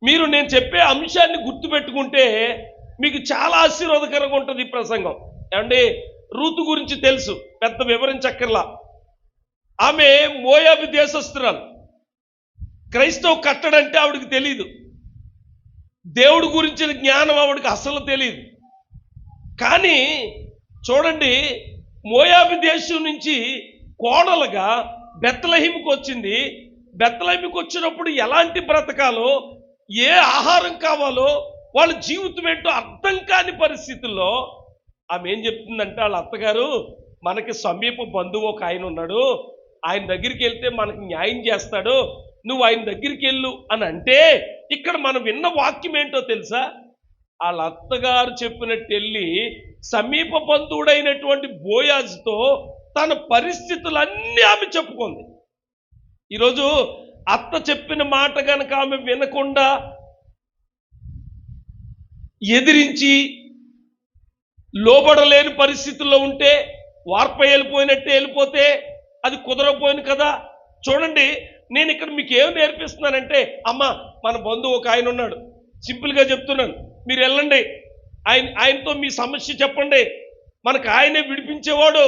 మీరు నేను చెప్పే అంశాన్ని గుర్తుపెట్టుకుంటే మీకు చాలా ఆశీర్వాదకరంగా ఉంటుంది ఈ ప్రసంగం. ఏమండి, రూతు గురించి తెలుసు, పెద్ద వివరించక్కర్లా. ఆమె మోయాబు దేశస్తురాలు. క్రైస్తవ కట్టడంటే ఆవిడకి తెలియదు. దేవుడి గురించిన జ్ఞానం ఆవిడకి అసలు తెలియదు. కానీ చూడండి, మోయాబు దేశం నుంచి కోడలుగా బెత్లెహేముకు వచ్చింది. బెత్లెహేముకు వచ్చినప్పుడు ఎలాంటి బ్రతకాలో, ఏ ఆహారం కావాలో, వాళ్ళ జీవితం ఏంటో అర్థం కాని పరిస్థితుల్లో ఆమె ఏం చెప్తుందంటే, వాళ్ళ అత్తగారు, మనకి సమీప బంధువు ఒక ఆయన ఉన్నాడు, ఆయన దగ్గరికి వెళ్తే మనకు న్యాయం చేస్తాడు, నువ్వు ఆయన దగ్గరికి వెళ్ళు అని అంటే, ఇక్కడ మనం విన్న వాక్యం ఏంటో తెలుసా? వాళ్ళ అత్తగారు చెప్పినట్టు వెళ్ళి సమీప బంధువుడైనటువంటి బోయాజుతో తన పరిస్థితులన్నీ ఆమె చెప్పుకుంది. ఈరోజు అత్త చెప్పిన మాట కనుక ఆమె వినకుండా ఎదిరించి లోబడలేని పరిస్థితుల్లో ఉంటే, వార్ప వెళ్ళిపోయినట్టే వెళ్ళిపోతే అది కుదరపోయింది కదా. చూడండి, నేను ఇక్కడ మీకు ఏం నేర్పిస్తున్నానంటే, అమ్మ, మన బంధువు ఒక ఆయన ఉన్నాడు, సింపుల్గా చెప్తున్నాను, మీరు వెళ్ళండి, ఆయనతో మీ సమస్య చెప్పండి, మనకు ఆయనే విడిపించేవాడు,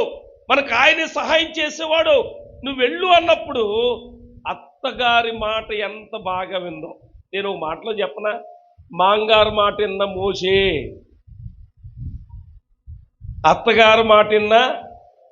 మనకు ఆయనే సహాయం చేసేవాడు, నువ్వు వెళ్ళు అన్నప్పుడు అత్తగారి మాట ఎంత బాగా విందో. నేను ఒక మాటలో చెప్పనా, మాంగారు మాట విన్న మోషే, అత్తగారు మాట విన్న